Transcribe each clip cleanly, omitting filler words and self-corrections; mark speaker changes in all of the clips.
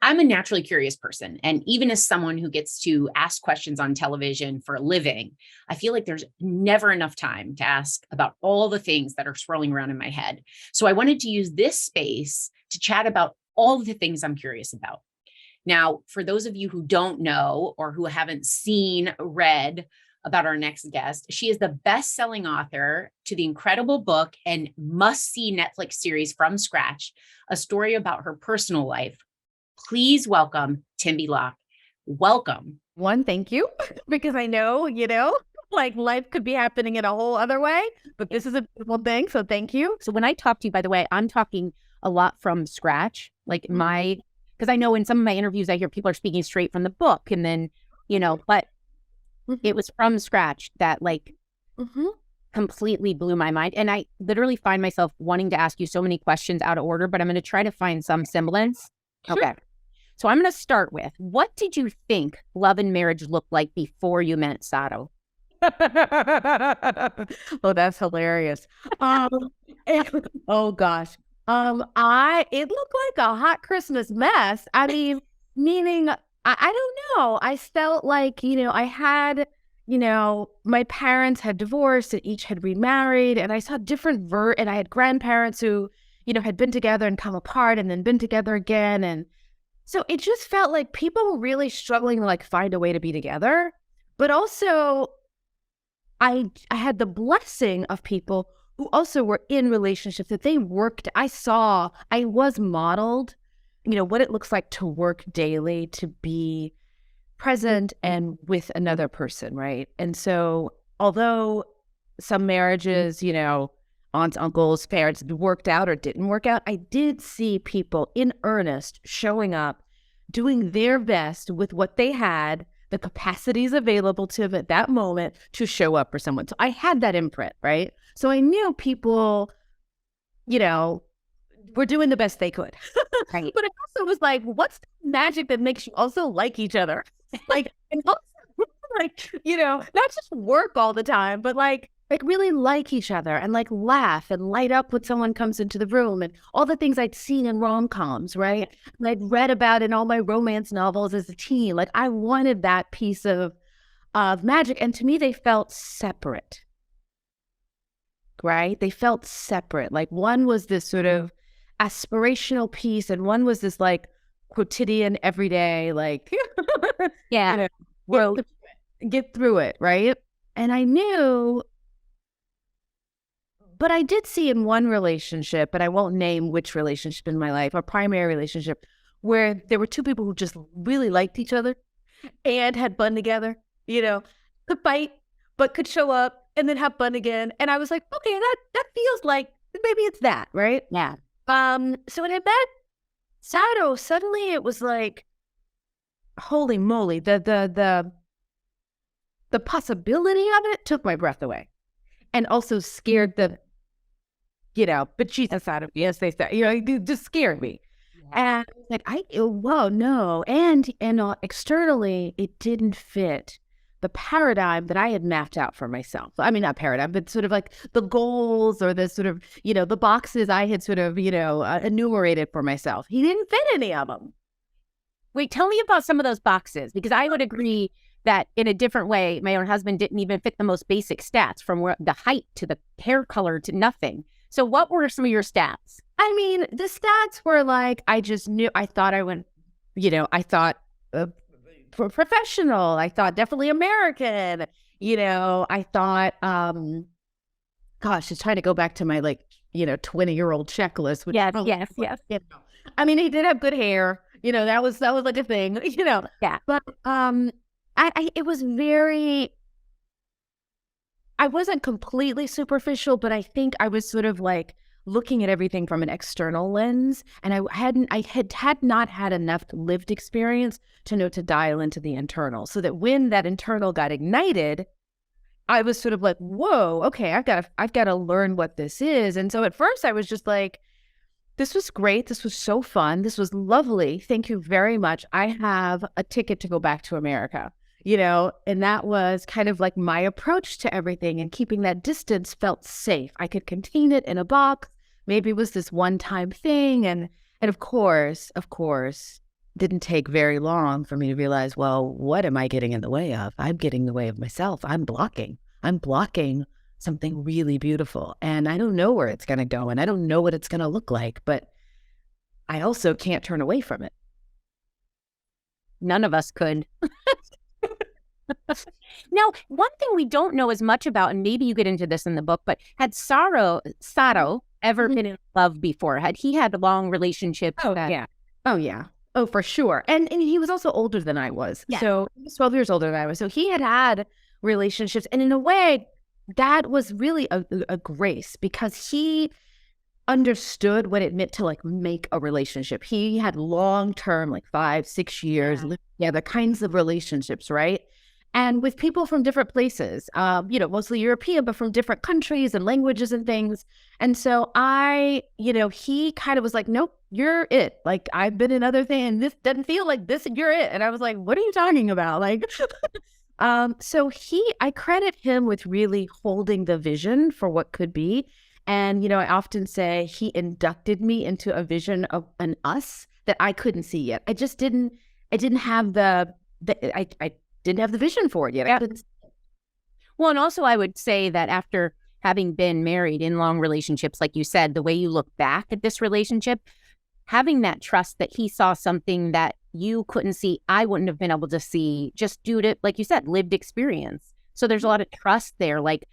Speaker 1: I'm a naturally curious person. And even as someone who gets to ask questions on television for a living, I feel like there's never enough time to ask about all the things that are swirling around in my head. So I wanted to use this space to chat about all the things I'm curious about. Now, for those of you who don't know or who haven't seen, read about our next guest, she is the best-selling author to the incredible book and must-see Netflix series From Scratch, a story about her personal life. Please welcome Tembi Locke. Welcome.
Speaker 2: One, thank you, because I know, like life could be happening in a whole other way, but this is a beautiful thing. So thank you. So when I talk to you, by the way, I'm talking a lot from scratch, like because I know in some of my interviews, I hear people are speaking straight from the book and then, but it was from scratch that completely blew my mind. And I literally find myself wanting to ask you so many questions out of order, but I'm going to try to find some semblance.
Speaker 1: Sure.
Speaker 2: Okay. So I'm going to start with, what did you think love and marriage looked like before you met Saro? Oh, that's hilarious. Oh gosh. It looked like a hot Christmas mess. I mean, meaning, I don't know. I felt like, I had, my parents had divorced and each had remarried, and I saw different and I had grandparents who, had been together and come apart and then been together again. And so it just felt like people were really struggling to find a way to be together. But also I had the blessing of people who also were in relationships that they worked. I was modeled, what it looks like to work daily, to be present and with another person, right? And so although some marriages, aunts, uncles, parents worked out or didn't work out, I did see people in earnest showing up, doing their best with what they had, the capacities available to them at that moment to show up for someone. So I had that imprint, right? So I knew people, were doing the best they could. Right. But it also was like, what's the magic that makes you also like each other? And also, not just work all the time, but really like each other and laugh and light up when someone comes into the room, and all the things I'd seen in rom-coms, right? And I'd read about in all my romance novels as a teen. I wanted that piece of magic. And to me, they felt separate, right? They felt separate. One was this sort of aspirational piece, and one was this quotidian, everyday, yeah,
Speaker 1: get through it, right? And I knew, but I did see in one relationship, but I won't name which relationship in my life, a primary relationship, where there were two people who just really liked each other and had fun together, could fight, but could show up and then have fun again. And I was like, okay, that feels like maybe it's that, right?
Speaker 2: Yeah.
Speaker 1: So when I met Saro, suddenly it was like, holy moly, the possibility of it took my breath away, and also scared the, but she's out of me, as they say, it just scared me. Yeah. And whoa, no. And externally, it didn't fit the paradigm that I had mapped out for myself. I mean, not paradigm, but sort of the goals or the sort of, the boxes I had sort of, enumerated for myself. He didn't fit any of them.
Speaker 2: Wait, tell me about some of those boxes, because I would agree that in a different way, my own husband didn't even fit the most basic stats, from the height to the hair color to nothing. So what were some of your stats?
Speaker 1: I mean, the stats were I just knew, I thought I went, I thought professional. I thought definitely American. I thought, gosh, just trying to go back to my 20-year-old checklist.
Speaker 2: Which yes.
Speaker 1: I mean, he did have good hair. That was like a thing.
Speaker 2: Yeah.
Speaker 1: But it was very. I wasn't completely superficial, but I think I was sort of looking at everything from an external lens, and I had not had enough lived experience to know to dial into the internal, so that when that internal got ignited, I was sort of like, whoa, okay, I've got to learn what this is. And so at first I was just like, this was great. This was so fun. This was lovely. Thank you very much. I have a ticket to go back to America. And that was kind of my approach to everything, and keeping that distance felt safe. I could contain it in a box. Maybe it was this one-time thing. And of course, didn't take very long for me to realize, well, what am I getting in the way of? I'm getting in the way of myself. I'm blocking something really beautiful. And I don't know where it's going to go, and I don't know what it's going to look like, but I also can't turn away from it.
Speaker 3: None of us could. Now, one thing we don't know as much about, and maybe you get into this in the book, but had Saro ever been in love before? Had he had a long relationship?
Speaker 1: Oh, yeah. Oh, yeah. Oh, for sure. And he was also older than I was.
Speaker 3: Yeah.
Speaker 1: So he was 12 years older than I was. So he had relationships. And in a way, that was really a grace, because he understood what it meant to like make a relationship. He had long-term, like 5-6 years, lived together kinds of relationships, right? And with people from different places, mostly European, but from different countries and languages and things. And so he kind of was like, nope, you're it. Like, I've been in other things, and this doesn't feel like this, you're it. And I was like, what are you talking about? Like, I credit him with really holding the vision for what could be. And, I often say he inducted me into a vision of an us that I couldn't see yet. I didn't have I didn't have the vision for it yet.
Speaker 3: Yeah. Well, and also I would say that after having been married in long relationships, like you said, the way you look back at this relationship, having that trust that he saw something that you couldn't see, I wouldn't have been able to see, just due to, like you said, lived experience. So there's a lot of trust there. Like,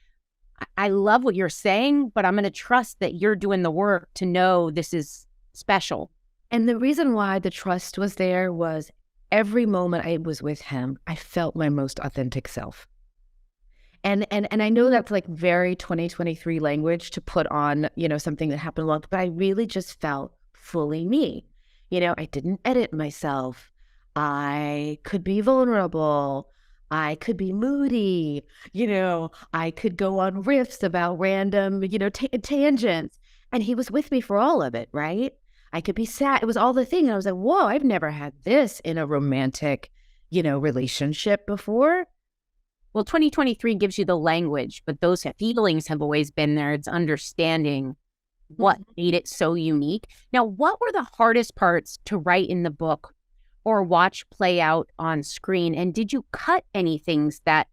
Speaker 3: I love what you're saying, but I'm going to trust that you're doing the work to know this is special.
Speaker 1: And the reason why the trust was there was every moment I was with him, I felt my most authentic self. And I know that's like very 2023 language to put on, something that happened long, but I really just felt fully me. I didn't edit myself. I could be vulnerable. I could be moody. I could go on riffs about random, tangents. And he was with me for all of it, right? I could be sad. It was all the thing. And I was like, whoa, I've never had this in a romantic, relationship before.
Speaker 3: Well, 2023 gives you the language, but those feelings have always been there. It's understanding what made it so unique. Now, what were the hardest parts to write in the book or watch play out on screen? And did you cut any things that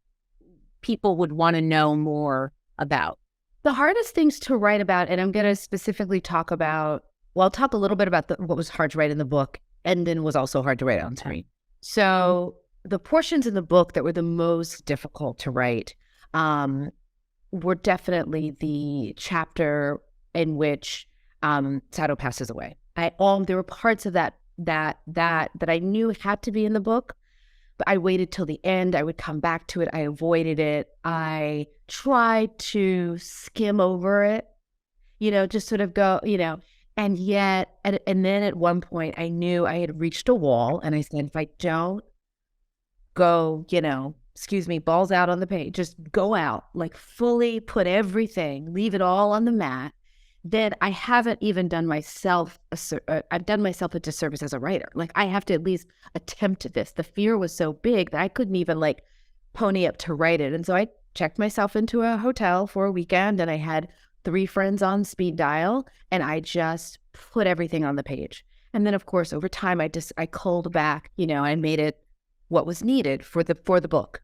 Speaker 3: people would want to know more about?
Speaker 1: The hardest things to write about, and I'm going to specifically talk about, I'll talk a little bit about what was hard to write in the book and then was also hard to write on screen. So the portions in the book that were the most difficult to write were definitely the chapter in which Saro passes away. There were parts of that I knew had to be in the book, but I waited till the end. I would come back to it. I avoided it. I tried to skim over it, just sort of go, and yet, and then at one point I knew I had reached a wall, and I said, if I don't go, balls out on the page, just go out, like fully put everything, leave it all on the mat, then I haven't even done myself I've done myself a disservice as a writer. Like, I have to at least attempt this. The fear was so big that I couldn't even like pony up to write it. And so I checked myself into a hotel for a weekend, and I had 3 friends on speed dial, and I just put everything on the page. And then, of course, over time, I culled back, I made it what was needed for the book.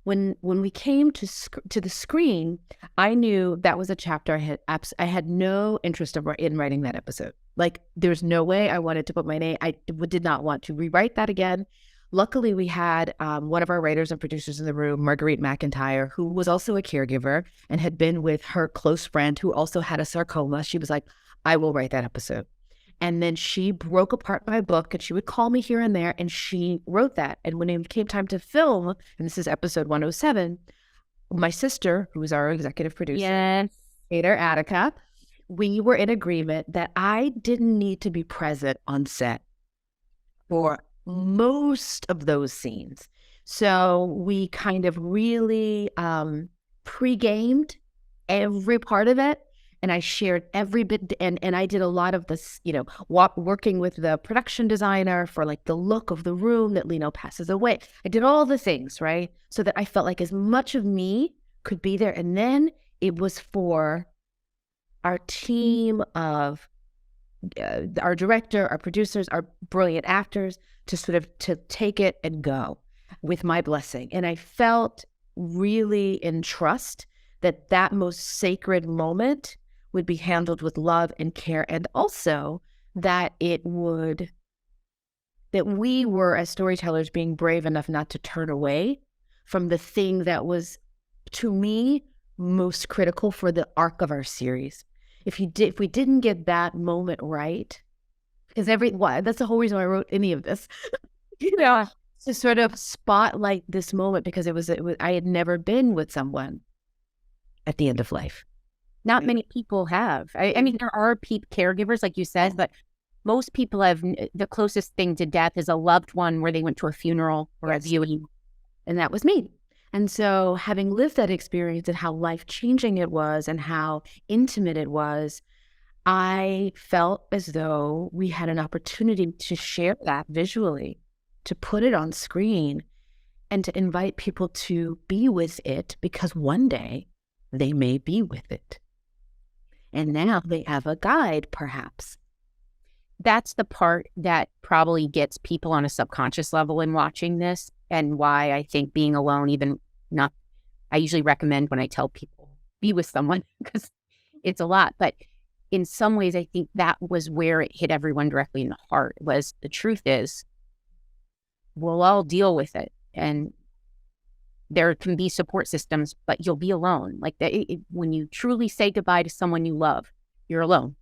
Speaker 1: When we came to the screen, I knew that was a chapter I had no interest in writing that episode. Like, there's no way I wanted to put my name. I did not want to rewrite that again. Luckily, we had one of our writers and producers in the room, Marguerite McIntyre, who was also a caregiver and had been with her close friend who also had a sarcoma. She was like, I will write that episode. And then she broke apart my book, and she would call me here and there, and she wrote that. And when it came time to film, and this is episode 107, my sister, who was our executive producer,
Speaker 3: Yes,
Speaker 1: Peter Attica, we were in agreement that I didn't need to be present on set for most of those scenes. So we kind of really pre-gamed every part of it. And I shared every bit, and I did a lot of this, working with the production designer for like the look of the room that Lino passes away. I did all the things, right? So that I felt like as much of me could be there. And then it was for our team of our director, our producers, our brilliant actors to sort of to take it and go with my blessing. And I felt really in trust that that most sacred moment would be handled with love and care, and also that that we were, as storytellers, being brave enough not to turn away from the thing that was, to me, most critical for the arc of our series. If we didn't get that moment right, because that's the whole reason why I wrote any of this, to sort of spotlight this moment, because it was I had never been with someone at the end of life.
Speaker 3: Not many people have. I mean, there are caregivers, like you said, but most people have the closest thing to death is a loved one where they went to a funeral or a viewing.
Speaker 1: And that was me. And so having lived that experience and how life-changing it was and how intimate it was, I felt as though we had an opportunity to share that visually, to put it on screen, and to invite people to be with it, because one day they may be with it. And now they have a guide, perhaps.
Speaker 3: That's the part that probably gets people on a subconscious level in watching this, and why I think being alone, I usually recommend when I tell people, be with someone, because it's a lot. But in some ways, I think that was where it hit everyone directly in the heart, was the truth is, we'll all deal with it. And there can be support systems, but you'll be alone. Like when you truly say goodbye to someone you love, you're alone.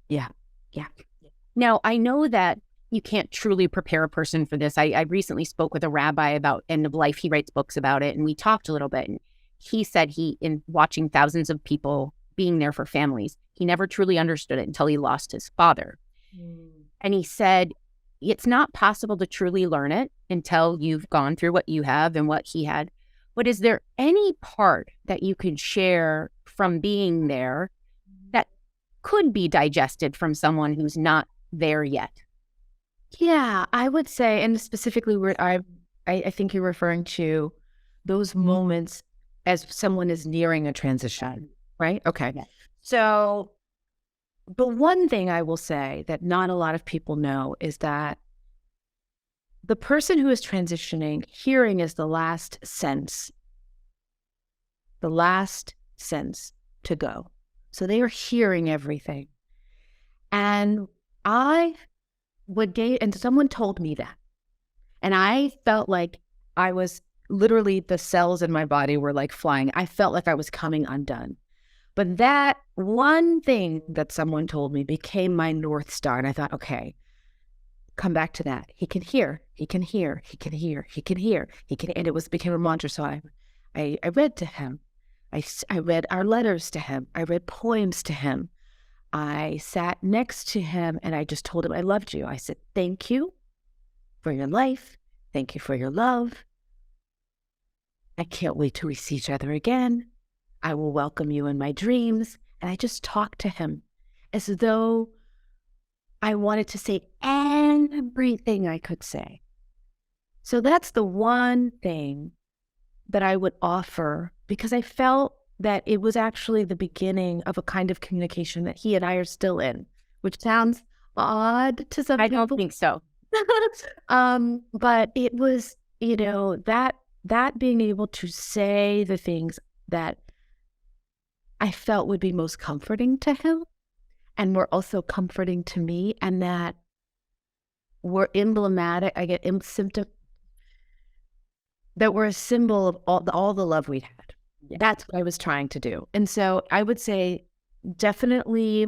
Speaker 1: Yeah.
Speaker 3: Now, I know that you can't truly prepare a person for this. I recently spoke with a rabbi about end of life. He writes books about it, and we talked a little bit. And he said in watching thousands of people being there for families, he never truly understood it until he lost his father. And he said, it's not possible to truly learn it until you've gone through what you have and what he had. But is there any part that you could share from being there that could be digested from someone who's not there yet?
Speaker 1: Yeah, I would say, and specifically where I think you're referring to those moments as someone is nearing a transition, right? Okay.
Speaker 3: Yeah.
Speaker 1: So the one thing I will say that not a lot of people know is that the person who is transitioning, hearing is the last sense to go. So they are hearing everything. And and someone told me that. And I felt like I was literally, the cells in my body were like flying. I felt like I was coming undone. But that one thing that someone told me became my North Star. And I thought, okay, come back to that. He can hear, he can hear, he can hear, he can hear, he can, and it became a mantra. So I read to him. I read our letters to him. I read poems to him. I sat next to him and I just told him I loved you. I said, thank you for your life. Thank you for your love. I can't wait till we see each other again. I will welcome you in my dreams. And I just talked to him as though I wanted to say everything I could say. So that's the one thing that I would offer, because I felt that it was actually the beginning of a kind of communication that he and I are still in, which sounds odd to some people.
Speaker 3: I don't think so.
Speaker 1: But it was, that being able to say the things that I felt would be most comforting to him and were also comforting to me, and that were emblematic. I get symptom that were a symbol of all the love we had. Yeah. That's what I was trying to do. And so I would say definitely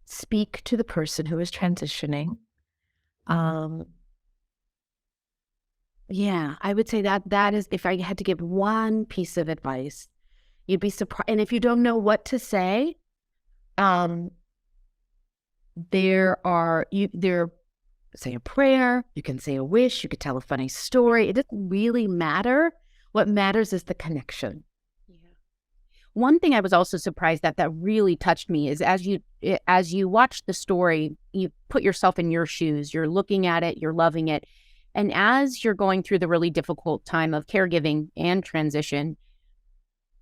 Speaker 1: speak to the person who is transitioning. Yeah, I would say that is, if I had to give one piece of advice, you'd be surprised. And if you don't know what to say, say a prayer, you can say a wish, you could tell a funny story. It doesn't really matter. What matters is the connection.
Speaker 3: Yeah. One thing I was also surprised that really touched me is as you watch the story, you put yourself in your shoes, you're looking at it, you're loving it. And as you're going through the really difficult time of caregiving and transition,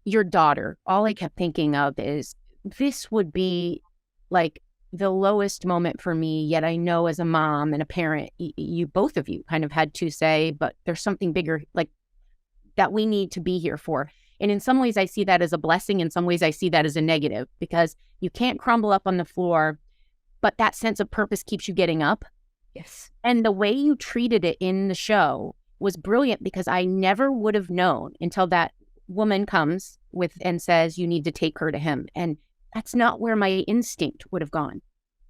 Speaker 3: your daughter, all I kept thinking of is this would be like the lowest moment for me, yet I know as a mom and a parent, you both of you kind of had to say, but there's something bigger, like, that we need to be here for. And in some ways I see that as a blessing. In some ways I see that as a negative, because you can't crumble up on the floor, but that sense of purpose keeps you getting up.
Speaker 1: Yes.
Speaker 3: And the way you treated it in the show was brilliant, because I never would have known until that woman comes with and says, you need to take her to him. And that's not where my instinct would have gone.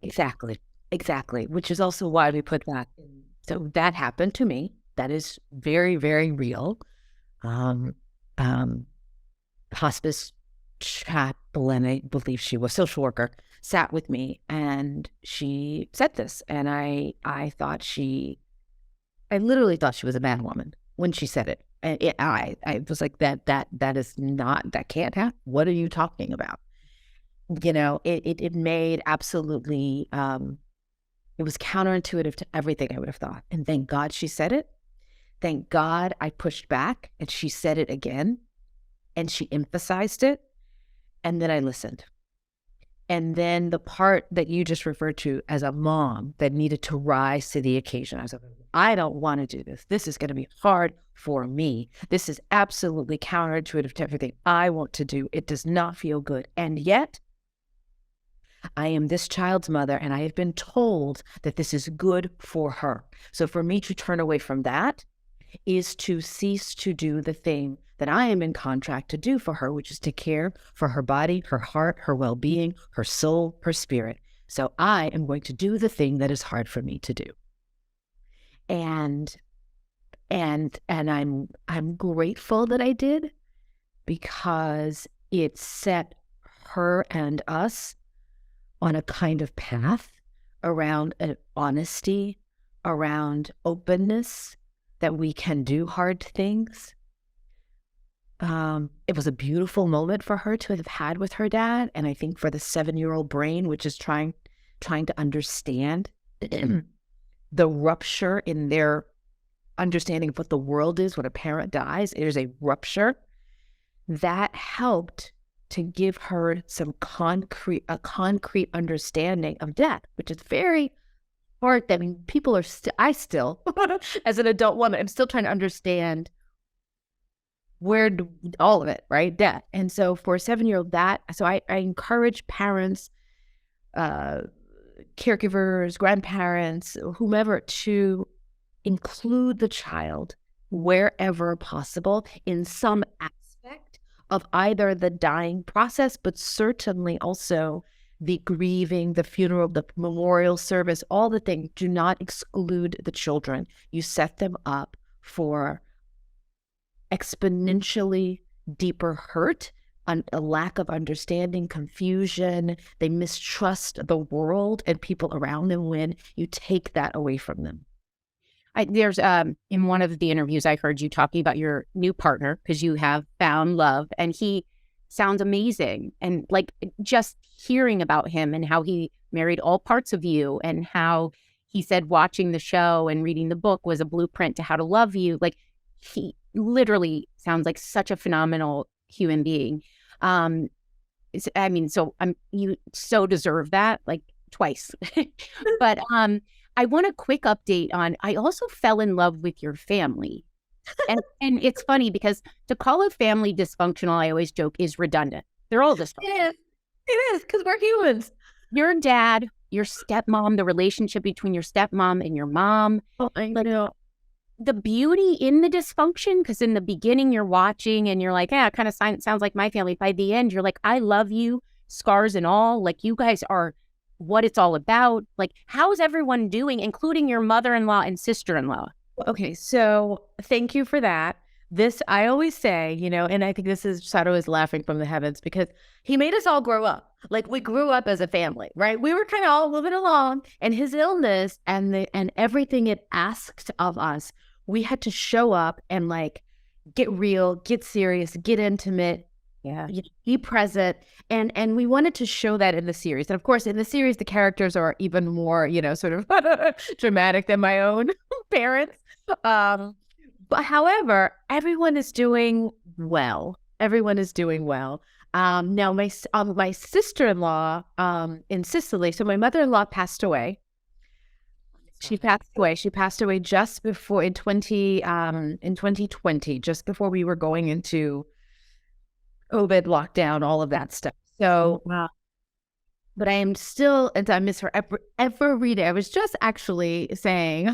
Speaker 1: Exactly. Exactly. Which is also why we put that in. So that happened to me. That is very, very real. Hospice chaplain, I believe she was, social worker, sat with me and she said this. And I literally thought she was a mad woman when she said it. And I was like, that is not, that can't happen. What are you talking about? You know, it made absolutely, it was counterintuitive to everything I would have thought. And thank God she said it. Thank God I pushed back and she said it again and she emphasized it. And then I listened. And then the part that you just referred to as a mom that needed to rise to the occasion, I was like, I don't want to do this. This is going to be hard for me. This is absolutely counterintuitive to everything I want to do. It does not feel good. And yet, I am this child's mother, and I have been told that this is good for her. So for me to turn away from that is to cease to do the thing that I am in contract to do for her, which is to care for her body, her heart, her well-being, her soul, her spirit. So I am going to do the thing that is hard for me to do. And I'm grateful that I did, because it set her and us on a kind of path around honesty, around openness, that we can do hard things. It was a beautiful moment for her to have had with her dad. And I think for the 7-year-old brain, which is trying to understand the rupture in their understanding of what the world is when a parent dies, there's a rupture, that helped to give her some concrete understanding of death, which is very hard. I mean, people are I still, as an adult woman, I'm still trying to understand all of it, right? Death. And so for a 7-year-old, so I encourage parents, caregivers, grandparents, whomever, to include the child wherever possible in some aspect of either the dying process, but certainly also the grieving, the funeral, the memorial service, all the things. Do not exclude the children. You set them up for exponentially deeper hurt, a lack of understanding, confusion. They mistrust the world and people around them when you take that away from them.
Speaker 3: There's in one of the interviews I heard you talking about your new partner, because you have found love, and he sounds amazing. And like, just hearing about him and how he married all parts of you, and how he said watching the show and reading the book was a blueprint to how to love you. Like, he literally sounds like such a phenomenal human being. I mean, you so deserve that, like, twice. But I want a quick update on, I also fell in love with your family. And it's funny because to call a family dysfunctional, I always joke, is redundant. They're all dysfunctional.
Speaker 1: It is, because we're humans.
Speaker 3: Your dad, your stepmom, the relationship between your stepmom and your mom.
Speaker 1: Oh, I know.
Speaker 3: The beauty in the dysfunction, because in the beginning you're watching and you're like, yeah, it kind of sounds like my family. By the end, you're like, I love you, scars and all. Like, you guys are what it's all about. Like, how's everyone doing, including your mother-in-law and sister-in-law?
Speaker 1: Okay, so thank you for that. This, I always say, and I think this is, Saro is laughing from the heavens, because he made us all grow up. Like, we grew up as a family, right? We were kind of all moving along, and his illness and everything it asked of us, we had to show up and, like, get real, get serious, get intimate, be present. And we wanted to show that in the series. And of course, in the series, the characters are even more, sort of dramatic than my own parents. But however, everyone is doing well. Everyone is doing well. Now my sister-in-law in Sicily. So my mother-in-law passed away. She passed away just before in 2020, just before we were going into COVID lockdown, all of that stuff. So, but I am still, and I miss her every day. I was just actually saying,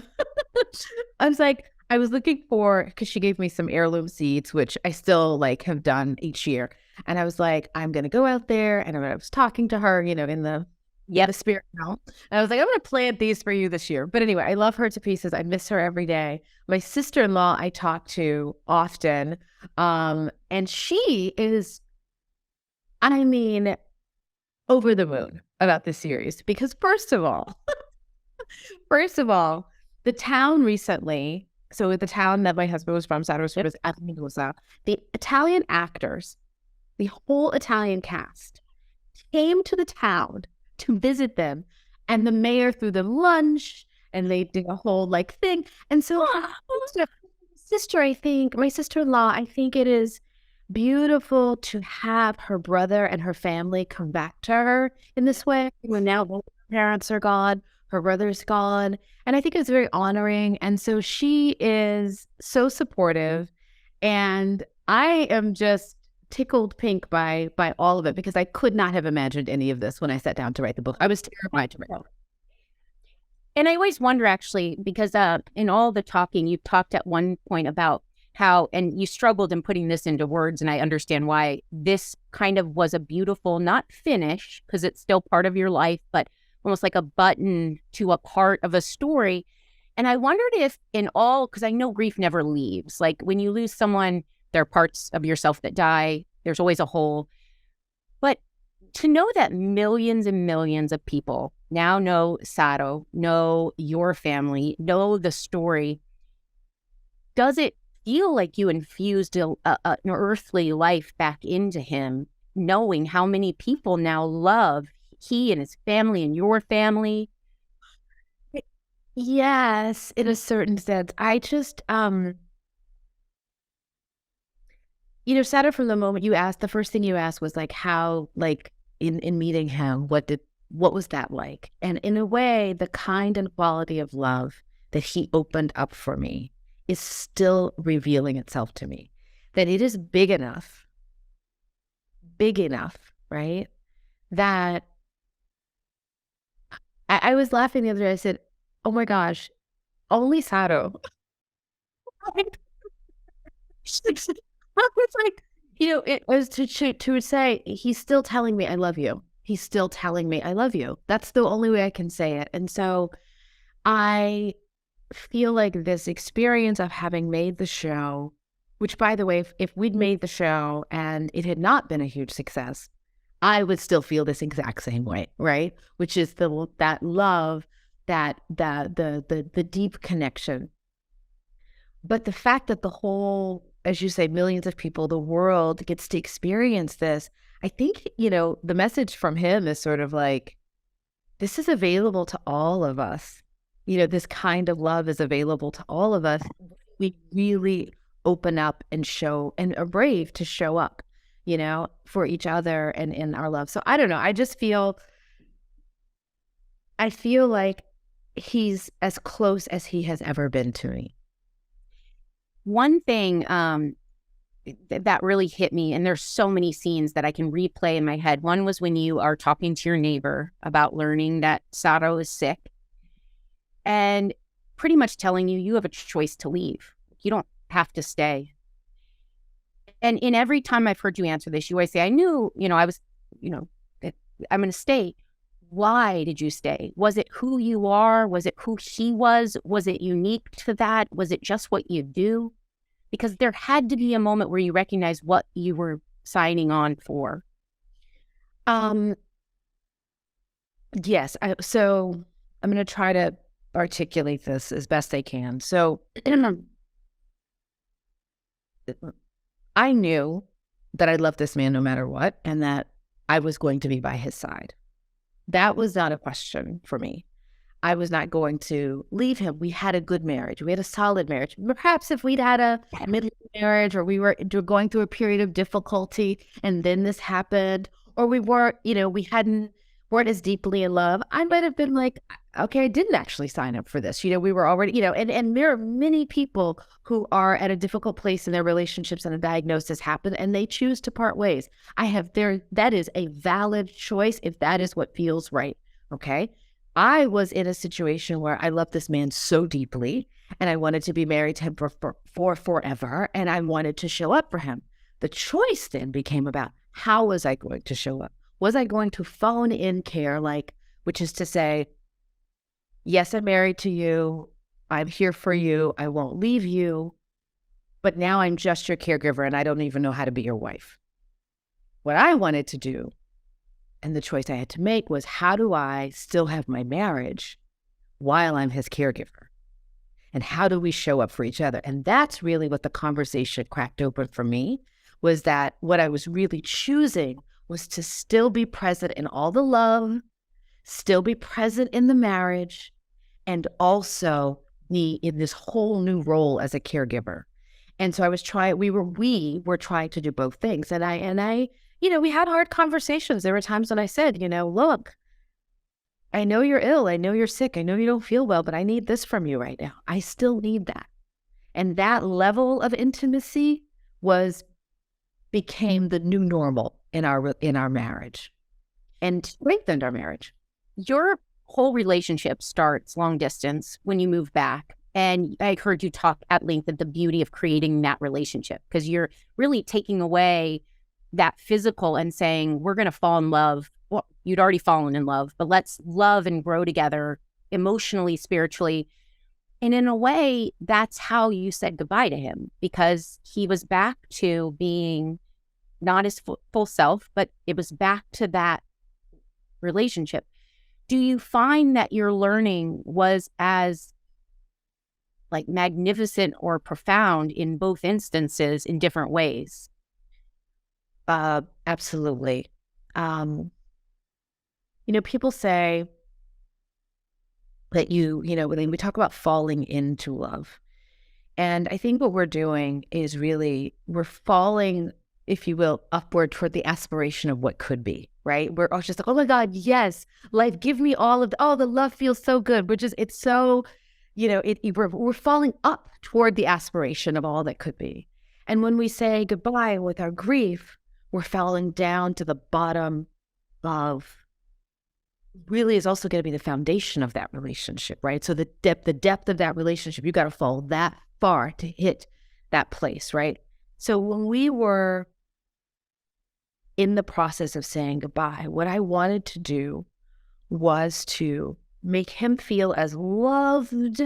Speaker 1: I was looking for, because she gave me some heirloom seeds, which I still like have done each year. And I was like, I'm going to go out there. And I was talking to her, in the spirit realm. And I was like, I'm going to plant these for you this year. But anyway, I love her to pieces. I miss her every day. My sister-in-law I talk to often. And she is, over the moon about this series. Because first of all, the town recently, so the town that my husband was from, Saro, was the Italian actors, the whole Italian cast came to the town to visit them, and the mayor threw them lunch, and they did a whole thing. And so my sister-in-law, I think it is beautiful to have her brother and her family come back to her in this way. When now both her parents are gone, her brother's gone, and I think it's very honoring. And so she is so supportive, and I am just tickled pink by all of it, because I could not have imagined any of this when I sat down to write the book. I was terrified to write it.
Speaker 3: And I always wonder, actually, because in all the talking, you've talked at one point about how, and you struggled in putting this into words, and I understand why, this kind of was a beautiful, not finish, because it's still part of your life, but almost like a button to a part of a story. And I wondered if because I know grief never leaves. Like when you lose someone, there are parts of yourself that die. There's always a hole. But to know that millions and millions of people now know Saro, know your family, know the story, does it feel like you infused an earthly life back into him, knowing how many people now love he and his family and your family?
Speaker 1: Yes, in a certain sense. I just, Sara, from the moment you asked, the first thing you asked was how, in meeting him, what was that like? And in a way, the kind and quality of love that he opened up for me is still revealing itself to me. That it is big enough, right? That I was laughing the other day. I said, oh my gosh, only Saro. It was to say, he's still telling me I love you. He's still telling me I love you. That's the only way I can say it. And so I feel like this experience of having made the show, which, by the way, if we'd made the show and it had not been a huge success, I would still feel this exact same way, right? Which is that love, that the deep connection. But the fact that the whole, as you say, millions of people, the world gets to experience this, I think, the message from him is sort of like, this is available to all of us. This kind of love is available to all of us. We really open up and show, and are brave to show up, for each other and in our love. So I don't know. I feel like he's as close as he has ever been to me.
Speaker 3: One thing that really hit me, and there's so many scenes that I can replay in my head. One was when you are talking to your neighbor about learning that Saro is sick, and pretty much telling you have a choice to leave. You don't have to stay. And in every time I've heard you answer this, you always say, I knew, I was, I'm going to stay. Why did you stay? Was it who you are? Was it who he was? Was it unique to that? Was it just what you do? Because there had to be a moment where you recognized what you were signing on for.
Speaker 1: Yes. So I'm going to try to articulate this as best I can. So I knew that I loved this man no matter what, and that I was going to be by his side. That was not a question for me. I was not going to leave him. We had a good marriage. We had a solid marriage. Perhaps if we'd had a middle marriage, or we were going through a period of difficulty and then this happened, or we weren't, weren't as deeply in love, I might have been like, okay, I didn't actually sign up for this. We were already, and there are many people who are at a difficult place in their relationships and a diagnosis happened and they choose to part ways. That is a valid choice if that is what feels right. Okay. I was in a situation where I loved this man so deeply and I wanted to be married to him for forever. And I wanted to show up for him. The choice then became about, how was I going to show up? Was I going to phone in care, which is to say, yes, I'm married to you. I'm here for you. I won't leave you. But now I'm just your caregiver and I don't even know how to be your wife. What I wanted to do, and the choice I had to make, was, how do I still have my marriage while I'm his caregiver? And how do we show up for each other? And that's really what the conversation cracked open for me, was that what I was really choosing was to still be present in all the love, still be present in the marriage, and also be in this whole new role as a caregiver. And so we were trying to do both things. And I, we had hard conversations. There were times when I said, look, I know you're ill. I know you're sick. I know you don't feel well, but I need this from you right now. I still need that. And that level of intimacy became the new normal in our marriage and strengthened our marriage.
Speaker 3: Your whole relationship starts long distance when you move back. And I heard you talk at length of the beauty of creating that relationship, because you're really taking away that physical and saying, we're going to fall in love. Well, you'd already fallen in love, but let's love and grow together emotionally, spiritually. And in a way, that's how you said goodbye to him, because he was back to being not his full self, but it was back to that relationship. Do you find that your learning was as magnificent or profound in both instances in different ways?
Speaker 1: Absolutely. People say that when we talk about falling into love, and I think what we're doing is really, we're falling, if you will, upward toward the aspiration of what could be, right? We're all just like, oh my God, yes, life, give me all of the love feels so good. It's so, we're falling up toward the aspiration of all that could be. And when we say goodbye with our grief, we're falling down to the bottom of really is also going to be the foundation of that relationship, right? So the depth of that relationship, you got to fall that far to hit that place, right? So when we were in the process of saying goodbye, what I wanted to do was to make him feel as loved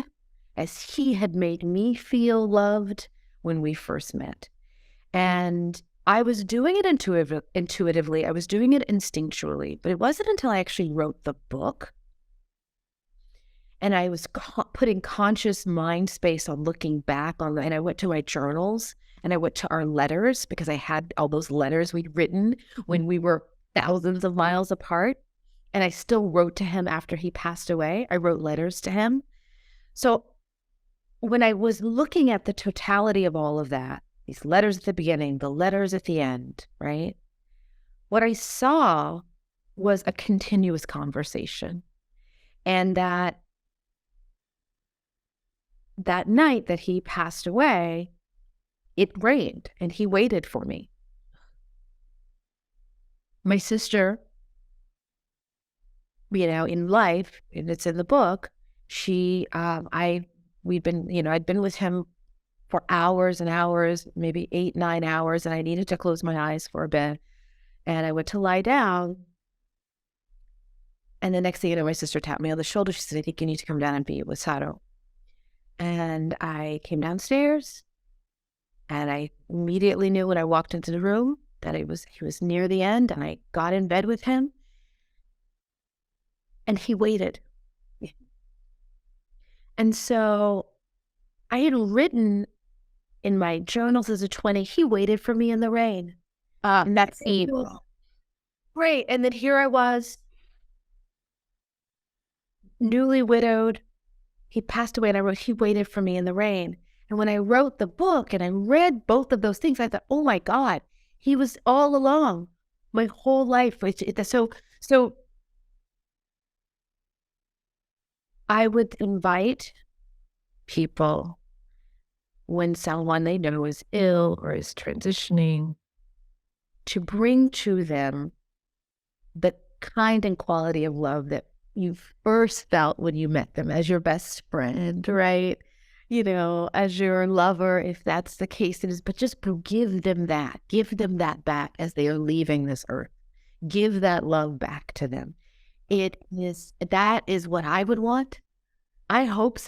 Speaker 1: as he had made me feel loved when we first met. And I was doing it intuitively. I was doing it instinctually, but it wasn't until I actually wrote the book and I was putting conscious mind space on looking back on, and I went to my journals and I went to our letters, because I had all those letters we'd written when we were thousands of miles apart. And I still wrote to him after he passed away. I wrote letters to him. So when I was looking at the totality of all of that, these letters at the beginning, the letters at the end, right? What I saw was a continuous conversation. And that night that he passed away, it rained and he waited for me. My sister, in life, and it's in the book, I'd been with him for hours and hours, maybe 8-9 hours, and I needed to close my eyes for a bit. And I went to lie down. And the next thing you know, my sister tapped me on the shoulder. She said, I think you need to come down and be with Saro. And I came downstairs, and I immediately knew when I walked into the room that he was near the end, and I got in bed with him. And he waited. And so I had written in my journals as a 20, he waited for me in the rain.
Speaker 3: That's evil.
Speaker 1: Great. And then here I was newly widowed. He passed away, and I wrote, "He waited for me in the rain." And when I wrote the book and I read both of those things, I thought, oh my God, he was all along my whole life. So I would invite people, when someone they know is ill or is transitioning, to bring to them the kind and quality of love that you first felt when you met them as your best friend, right? As your lover, if that's the case it is, but just give them that back as they are leaving this earth. Give that love back to them. That is what I would want. I hope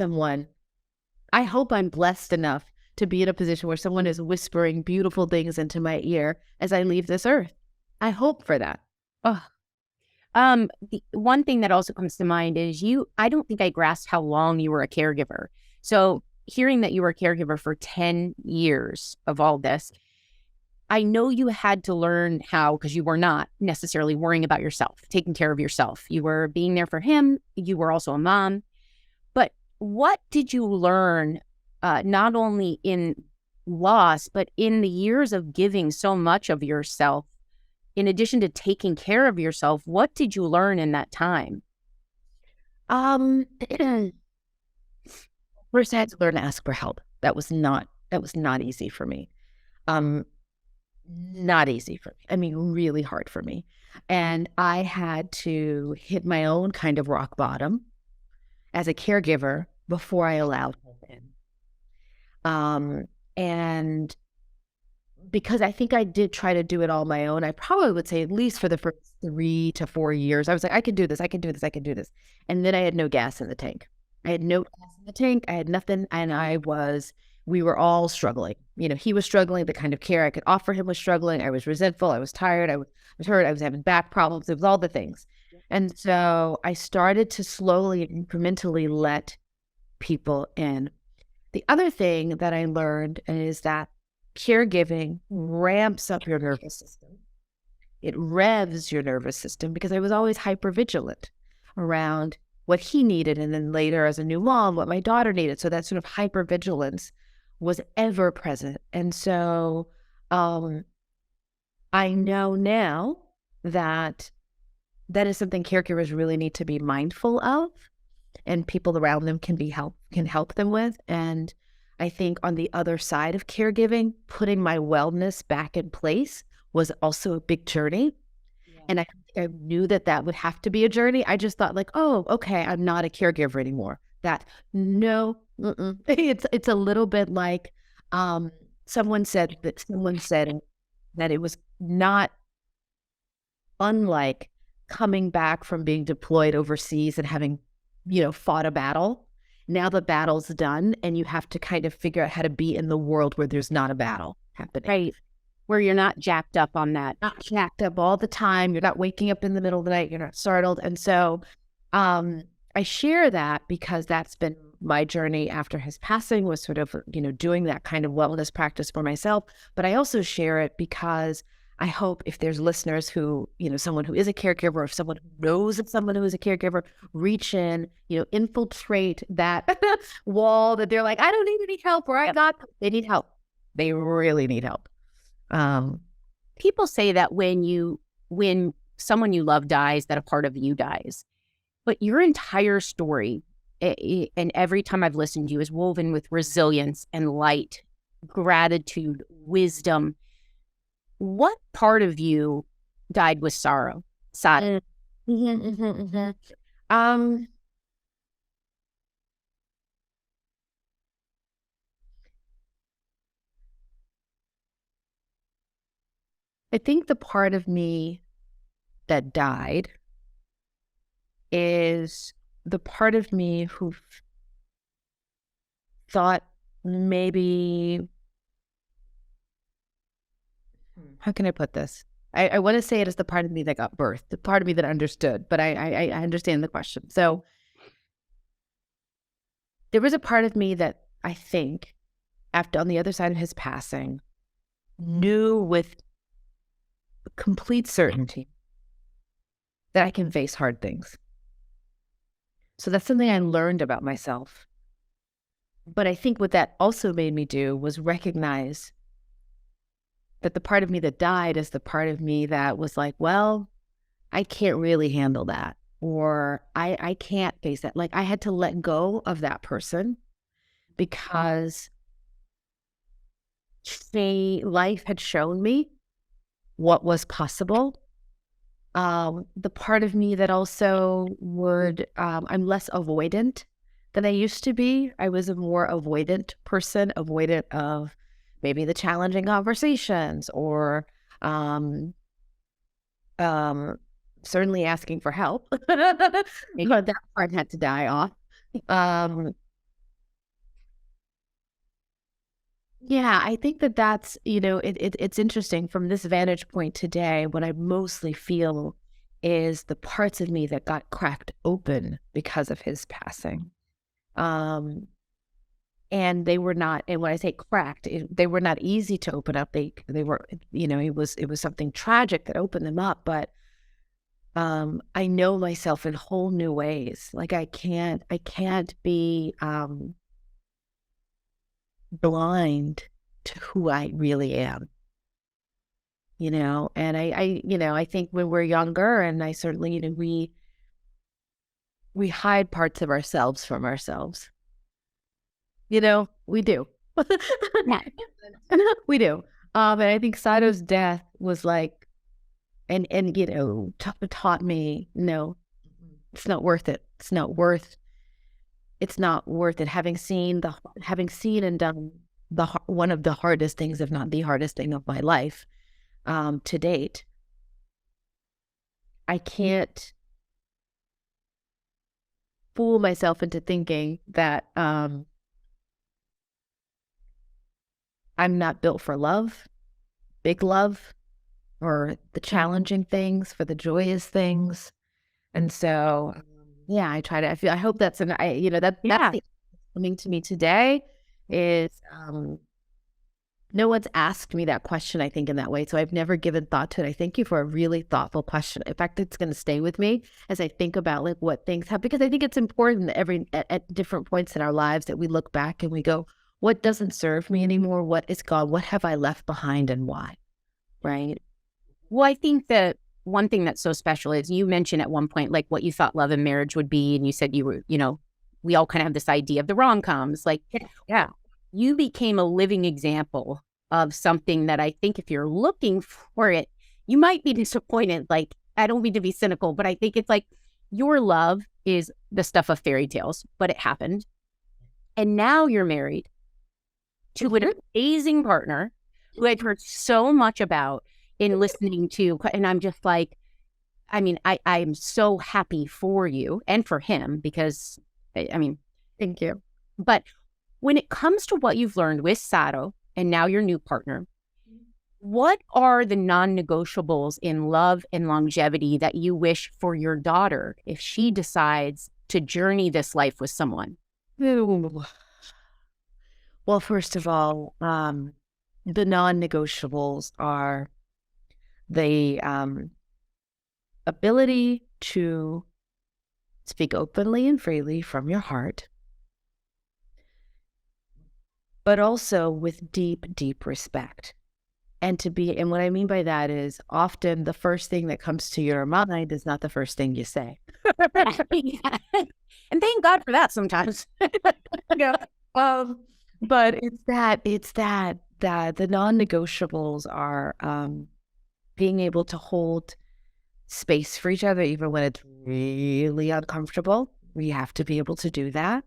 Speaker 1: I'm blessed enough to be in a position where someone is whispering beautiful things into my ear as I leave this earth. I hope for that.
Speaker 3: Oh, the one thing that also comes to mind is I don't think I grasped how long you were a caregiver. So hearing that you were a caregiver for 10 years of all this, I know you had to learn how, because you were not necessarily worrying about yourself, taking care of yourself. You were being there for him. You were also a mom. But what did you learn, not only in loss, but in the years of giving so much of yourself? In addition to taking care of yourself, what did you learn in that time?
Speaker 1: First I had to learn to ask for help. That was not easy for me. Not easy for me. I mean, really hard for me. And I had to hit my own kind of rock bottom as a caregiver before I allowed him in. And because I think I did try to do it all my own, I probably would say at least for the first 3 to 4 years, I was like, I can do this. And then I had no gas in the tank. I had nothing. And we were all struggling. He was struggling. The kind of care I could offer him was struggling. I was resentful. I was tired. I was hurt. I was having back problems. It was all the things. And so I started to slowly and incrementally let people in. The other thing that I learned is that caregiving ramps up your nervous system. It revs your nervous system, because I was always hypervigilant around what he needed, and then later as a new mom, what my daughter needed. So that sort of hypervigilance was ever present. And so I know now that is something caregivers really need to be mindful of, and people around them can help them with. And I think on the other side of caregiving, putting my wellness back in place was also a big journey. Yeah. And I knew that would have to be a journey. I just thought like, oh, okay, I'm not a caregiver anymore. It's a little bit like someone said that it was not unlike coming back from being deployed overseas and having, fought a battle. Now the battle's done, and you have to kind of figure out how to be in the world where there's not a battle happening.
Speaker 3: Right. Where you're not jacked up on that.
Speaker 1: Not jacked up all the time. You're not waking up in the middle of the night. You're not startled. And so I share that because that's been my journey after his passing, was sort of, doing that kind of wellness practice for myself. But I also share it because I hope if there's listeners who, someone who is a caregiver, or if someone who knows of someone who is a caregiver, reach in, infiltrate that wall that they're like, I don't need any help, or they need help. They really need help.
Speaker 3: People say that when someone you love dies, that a part of you dies. But your entire story, and every time I've listened to you, is woven with resilience and light, gratitude, wisdom. What part of you died with sorrow, Sara?
Speaker 1: I think the part of me that died is the part of me who thought maybe, how can I put this? I want to say it as the part of me that got birthed, the part of me that understood, but I understand the question. So there was a part of me that I think, after on the other side of his passing, knew with complete certainty that I can face hard things. So that's something I learned about myself. But I think what that also made me do was recognize that the part of me that died is the part of me that was like, well, I can't really handle that, or I can't face that. Like, I had to let go of that person because life had shown me what was possible. The part of me that also I'm less avoidant than I used to be. I was a more avoidant person, avoidant of maybe the challenging conversations, or um, certainly asking for help. But that part had to die off. Yeah, I think that's, it's interesting from this vantage point today. What I mostly feel is the parts of me that got cracked open because of his passing. Um, and they were not, and when I say cracked, they were not easy to open up. They were, it was something tragic that opened them up. But I know myself in whole new ways. Like, I can't be blind to who I really am, and I think when we're younger, and I certainly, we hide parts of ourselves from ourselves, we do.
Speaker 3: Yeah.
Speaker 1: We do. And I think Saro's death was like, and taught me, no, it's not worth it. It's not worth it. Having seen and done one of the hardest things, if not the hardest thing of my life, to date, I can't fool myself into thinking that I'm not built for love, big love, or the challenging things, for the joyous things. And so, yeah, I hope that's that's the coming to me today is, no one's asked me that question, I think, in that way. So I've never given thought to it. I thank you for a really thoughtful question. In fact, it's going to stay with me as I think about like what things have, because I think it's important at different points in our lives that we look back and we go, what doesn't serve me anymore? What is gone? What have I left behind, and why? Right.
Speaker 3: Well, I think that one thing that's so special is you mentioned at one point, like, what you thought love and marriage would be. And you said you were, we all kind of have this idea of the rom-coms. Like,
Speaker 1: Yeah.
Speaker 3: You became a living example of something that I think if you're looking for it, you might be disappointed. Like, I don't mean to be cynical, but I think it's like your love is the stuff of fairy tales, but it happened. And now you're married to an amazing partner who I've heard so much about in listening to. And I'm just like, I mean, I'm so happy for you and for him because,
Speaker 1: Thank you.
Speaker 3: But when it comes to what you've learned with Saro and now your new partner, what are the non-negotiables in love and longevity that you wish for your daughter if she decides to journey this life with someone?
Speaker 1: Well, first of all, the non-negotiables are the ability to speak openly and freely from your heart, but also with deep, deep respect. And what I mean by that is often the first thing that comes to your mind is not the first thing you say.
Speaker 3: And thank God for that sometimes.
Speaker 1: Yeah. But it's that the non-negotiables are being able to hold space for each other, even when it's really uncomfortable. We have to be able to do that.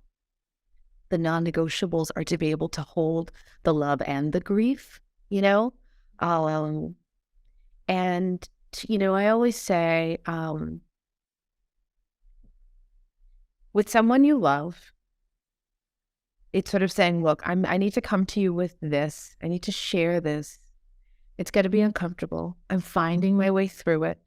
Speaker 1: The non-negotiables are to be able to hold the love and the grief, and I always say, with someone you love, it's sort of saying, look, I need to come to you with this. I need to share this. It's going to be uncomfortable. I'm finding my way through it.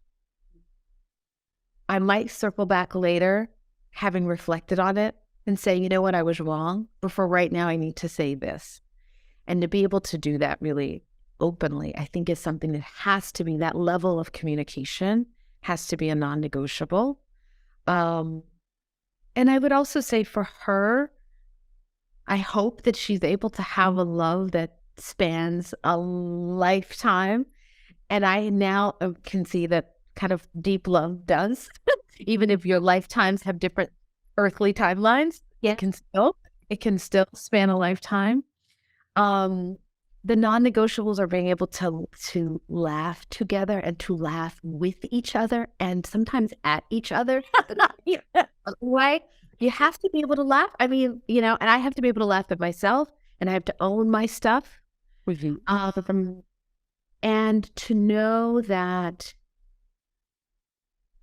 Speaker 1: I might circle back later, having reflected on it, and say, you know what, I was wrong. But for right now, I need to say this. And to be able to do that really openly, I think is something that has to be, that level of communication has to be a non-negotiable. And I would also say for her, I hope that she's able to have a love that spans a lifetime. And I now can see that kind of deep love does, even if your lifetimes have different earthly timelines.
Speaker 3: Yeah.
Speaker 1: It can still span a lifetime. The non-negotiables are being able to laugh together and to laugh with each other and sometimes at each other. Right? You have to be able to laugh. I mean, and I have to be able to laugh at myself, and I have to own my stuff. And to know that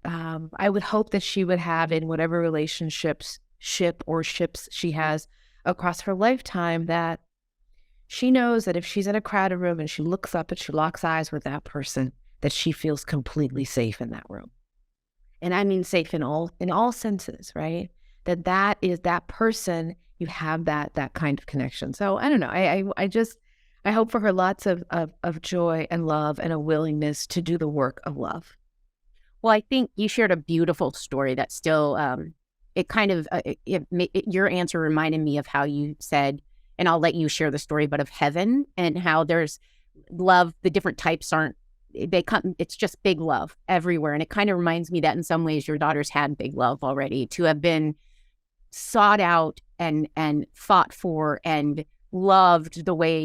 Speaker 1: I would hope that she would have in whatever ships she has across her lifetime, that she knows that if she's in a crowded room and she looks up and she locks eyes with that person, that she feels completely safe in that room. And I mean safe in all senses, right? That is that person, you have that kind of connection. So I don't know. I hope for her lots of joy and love and a willingness to do the work of love.
Speaker 3: Well, I think you shared a beautiful story that still, it kind of, your answer reminded me of how you said, and I'll let you share the story, but of heaven and how there's love, the different types it's just big love everywhere. And it kind of reminds me that in some ways your daughters had big love already, to have been sought out and fought for and loved the way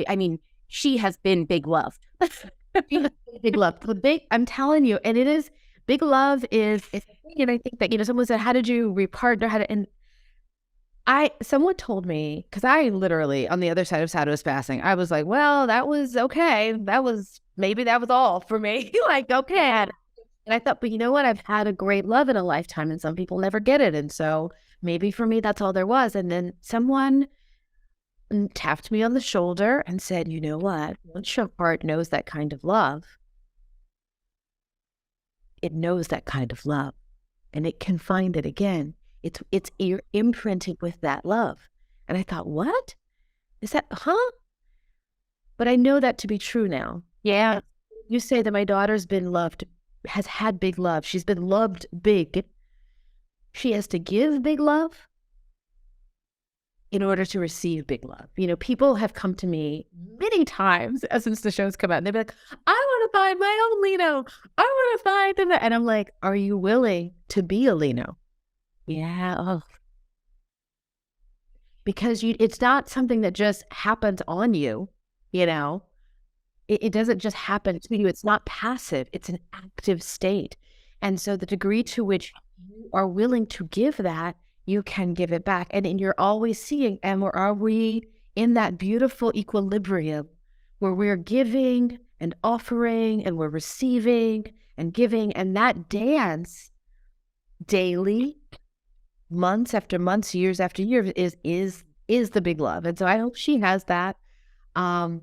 Speaker 3: I mean, she has been big loved.
Speaker 1: Big love. I'm telling you, and it is, big love is, and I think that, someone said, how did you repartner? And someone told me, because I literally, on the other side of Saro's passing, I was like, well, that was okay. Maybe that was all for me. Like, okay. And I thought, but you know what? I've had a great love in a lifetime, and some people never get it. And so maybe for me, that's all there was. And then someone tapped me on the shoulder and said, you know what? Once your heart knows that kind of love, it knows that kind of love, and it can find it again. You're imprinted with that love. And I thought, what? Is that, But I know that to be true now.
Speaker 3: Yeah.
Speaker 1: You say that my daughter's been loved, has had big love. She's been loved big. She has to give big love in order to receive big love. People have come to me many times since the show's come out, and they'd be like, I want to find my own Lino. I want to find, and I'm like, are you willing to be a Lino?
Speaker 3: Yeah. Oh.
Speaker 1: Because it's not something that just happens on you, It doesn't just happen to you. It's not passive. It's an active state. And so the degree to which you are willing to give that, you can give it back. And you're always seeing, and are we in that beautiful equilibrium where we're giving and offering, and we're receiving and giving, and that dance daily, months after months, years after years, is the big love. And so I hope she has that. I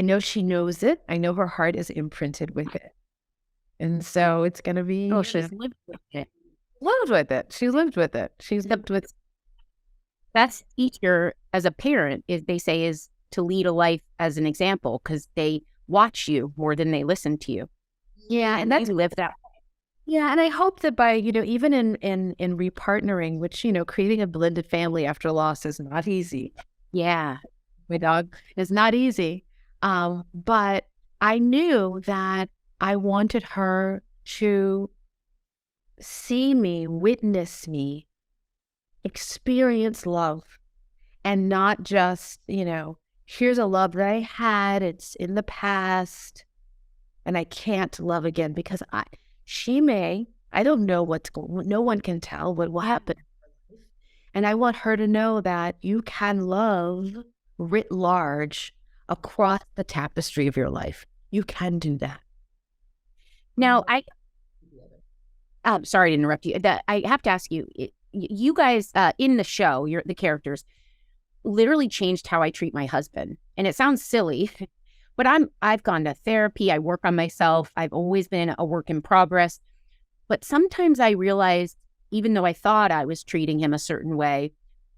Speaker 1: know she knows it. I know her heart is imprinted with it. And so it's going to be...
Speaker 3: Oh, she's lived with it.
Speaker 1: She's lived with it. She's lived with...
Speaker 3: That's teacher as a parent, they say, is to lead a life as an example, because they watch you more than they listen to you.
Speaker 1: Yeah, and that's...
Speaker 3: You live that.
Speaker 1: Yeah, and I hope that by, even in repartnering, which, creating a blended family after loss is not easy.
Speaker 3: Yeah.
Speaker 1: My dog is not easy. But I knew that I wanted her to see me, witness me, experience love, and not just, here's a love that I had, it's in the past, and I can't love again, because I don't know no one can tell what will happen. And I want her to know that you can love writ large across the tapestry of your life. You can do that.
Speaker 3: Now, I'm sorry to interrupt you. I have to ask you, you guys in the show, the characters, literally changed how I treat my husband. And it sounds silly, but I've gone to therapy. I work on myself. I've always been a work in progress. But sometimes I realized, even though I thought I was treating him a certain way,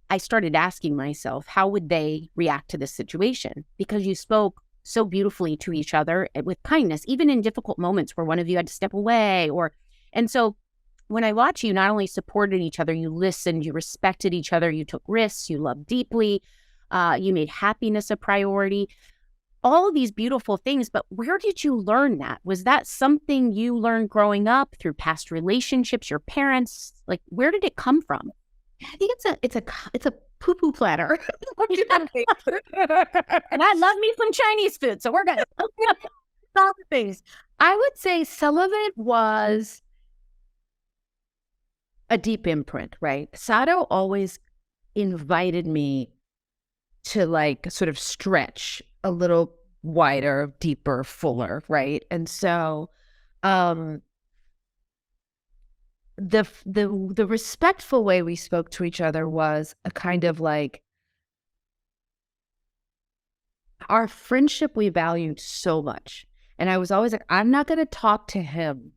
Speaker 3: I started asking myself, how would they react to this situation? Because you spoke so beautifully to each other with kindness, even in difficult moments where one of you had to step away. And so when I watch you, not only supported each other, you listened, you respected each other, you took risks, you loved deeply, you made happiness a priority, all of these beautiful things. But where did you learn that? Was that something you learned growing up through past relationships, your parents? Like, where did it come from?
Speaker 2: I think it's a poo-poo platter.
Speaker 3: And I love me some Chinese food, so we're gonna
Speaker 2: all the things. I would say some of it was a deep imprint, right? Saro always invited me to like sort of stretch a little wider, deeper, fuller, right? And so the respectful way we spoke to each other was a kind of like our friendship we valued so much. And I was always like, I'm not going to talk to him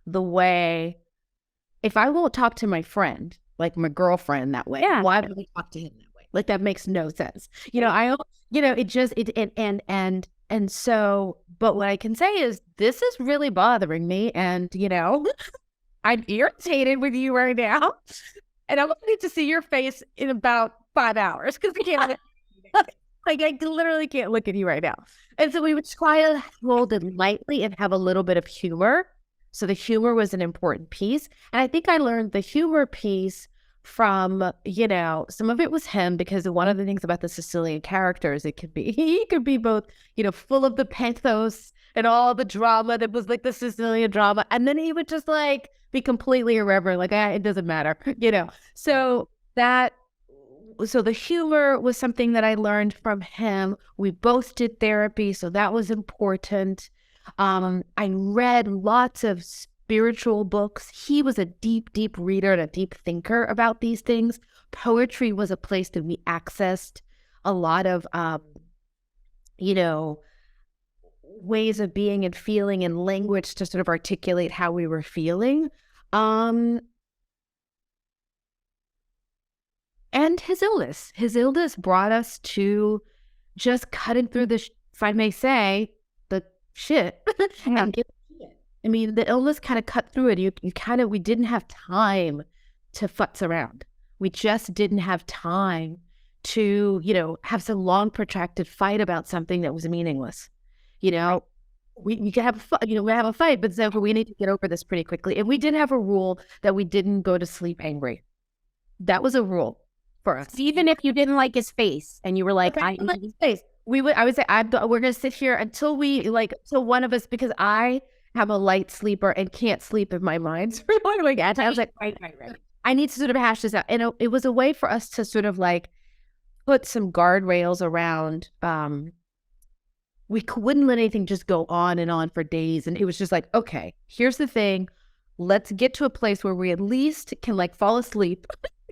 Speaker 2: the way, if I won't talk to my friend, like my girlfriend that way, why would I talk to him that way? Like that makes no sense. And so, but what I can say is this is really bothering me. And, I'm irritated with you right now. And I need to see your face in about 5 hours because I can't, like, I literally can't look at you right now. And so we would try to hold it lightly and have a little bit of humor. So the humor was an important piece. And I think I learned the humor piece from, some of it was him, because one of the things about the Sicilian characters, he could be both, full of the pathos and all the drama that was like the Sicilian drama. And then he would just like be completely irreverent, like, it doesn't matter, So the humor was something that I learned from him. We both did therapy, so that was important. I read lots of spiritual books. He was a deep, deep reader and a deep thinker about these things. Poetry was a place that we accessed a lot of, ways of being and feeling and language to sort of articulate how we were feeling. And his illness brought us to just cutting through the, if I may say, the shit. I mean, the illness kind of cut through it. We didn't have time to futz around. We just didn't have time to, have some long protracted fight about something that was meaningless. We can have we have a fight, but so we need to get over this pretty quickly. And we did have a rule that we didn't go to sleep angry. That was a rule for us.
Speaker 3: Even if you didn't like his face and you were like,
Speaker 2: I like his face. I would say, we're going to sit here until so one of us, because I am a light sleeper and can't sleep if my mind's going. I was like, right. I need to sort of hash this out. And it was a way for us to sort of like put some guardrails around, we wouldn't let anything just go on and on for days. And it was just like, okay, here's the thing. Let's get to a place where we at least can like fall asleep,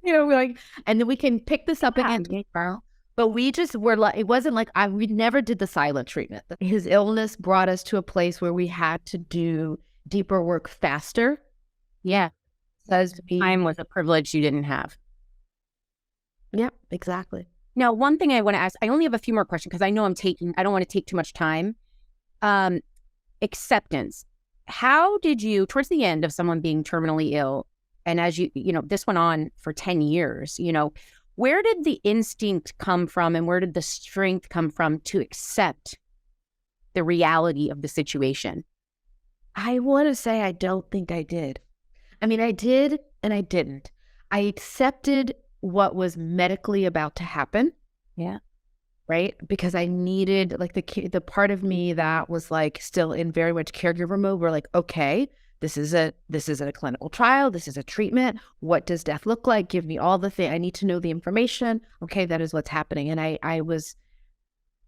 Speaker 2: and then we can pick this up again tomorrow. But we just were like, it wasn't like we never did the silent treatment. His illness brought us to a place where we had to do deeper work faster.
Speaker 3: Yeah. Time was a privilege you didn't have.
Speaker 2: Yeah, exactly.
Speaker 3: Now, one thing I want to ask, I only have a few more questions because I know I don't want to take too much time. Acceptance. How did you, towards the end of someone being terminally ill, and as this went on for 10 years, where did the instinct come from and where did the strength come from to accept the reality of the situation?
Speaker 2: I want to say I don't think I did. I mean, I did and I didn't. I accepted what was medically about to happen.
Speaker 3: Yeah.
Speaker 2: Right? Because I needed like the part of me that was like still in very much caregiver mode. We're like, okay, this is a clinical trial. This is a treatment. What does death look like? Give me all the thing. I need to know the information. Okay, that is what's happening. And I was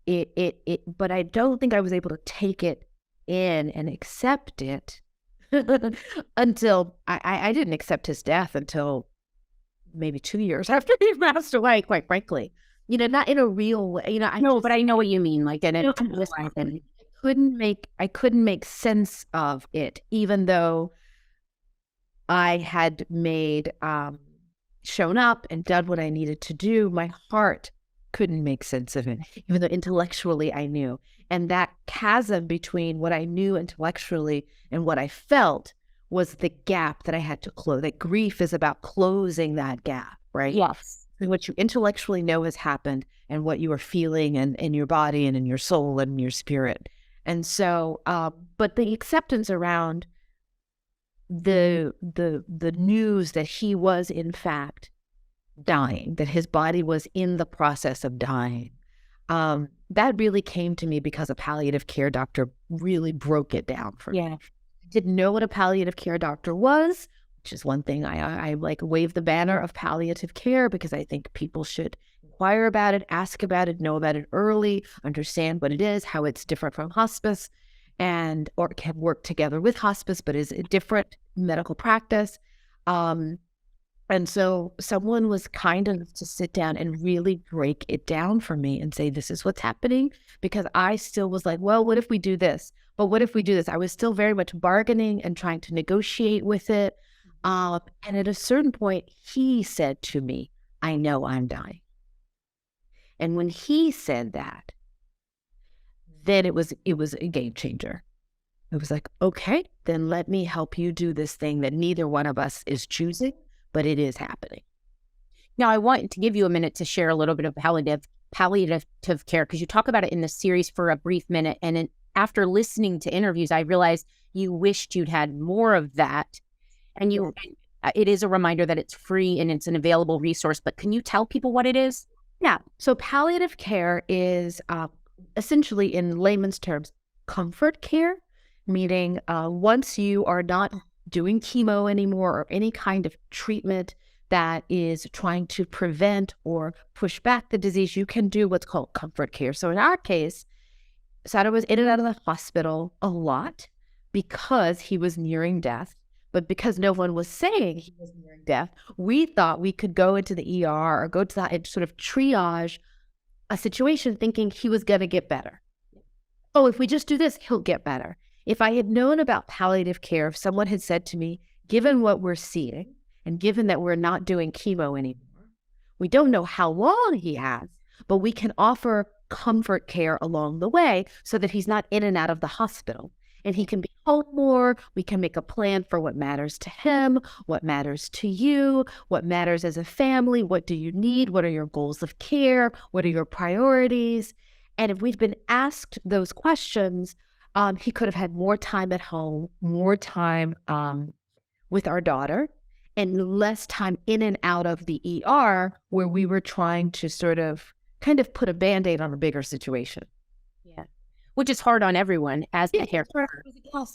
Speaker 2: but I don't think I was able to take it in and accept it until I didn't accept his death until maybe 2 years after he passed away, quite frankly. Not in a real way.
Speaker 3: But I know what you mean. Like, and
Speaker 2: I couldn't make sense of it, even though I had shown up and done what I needed to do. My heart couldn't make sense of it, even though intellectually I knew. And that chasm between what I knew intellectually and what I felt
Speaker 1: was the gap that I had to close. That grief is about closing that gap, right?
Speaker 3: Yes.
Speaker 1: And what you intellectually know has happened and what you are feeling and in your body and in your soul and in your spirit. And so, but the acceptance around the news that he was in fact dying, that his body was in the process of dying, that really came to me because a palliative care doctor really broke it down for me. I didn't know what a palliative care doctor was, which is one thing I like wave the banner of palliative care, because I think people should inquire about it, ask about it, know about it early, understand what it is, how it's different from hospice, and or can work together with hospice, but is a different medical practice. And so someone was kind enough to sit down and really break it down for me and say, this is what's happening, because I still was like, well, what if we do this? But what if we do this? I was still very much bargaining and trying to negotiate with it. And at a certain point, he said to me, I know I'm dying. And when he said that, then it was a game changer. It was like, okay, then let me help you do this thing that neither one of us is choosing, but it is happening.
Speaker 3: Now, I want to give you a minute to share a little bit of palliative care, because you talk about it in the series for a brief minute. And after listening to interviews, I realized you wished you'd had more of that. And it is a reminder that it's free and it's an available resource. But can you tell people what it is?
Speaker 1: Yeah. So palliative care is essentially, in layman's terms, comfort care, meaning once you are not doing chemo anymore or any kind of treatment that is trying to prevent or push back the disease, you can do what's called comfort care. So in our case, Sara was in and out of the hospital a lot because he was nearing death. But because no one was saying he was nearing death, we thought we could go into the ER or go to that and sort of triage a situation thinking he was going to get better. Oh, if we just do this, he'll get better. If I had known about palliative care, if someone had said to me, given what we're seeing and given that we're not doing chemo anymore, we don't know how long he has, but we can offer comfort care along the way so that he's not in and out of the hospital. And he can be home more. We can make a plan for what matters to him, what matters to you, what matters as a family. What do you need? What are your goals of care? What are your priorities? And if we'd been asked those questions, he could have had more time at home, more time with our daughter, and less time in and out of the ER where we were trying to sort of kind of put a Band-Aid on a bigger situation.
Speaker 3: Yeah. Which is hard on everyone as the caregiver.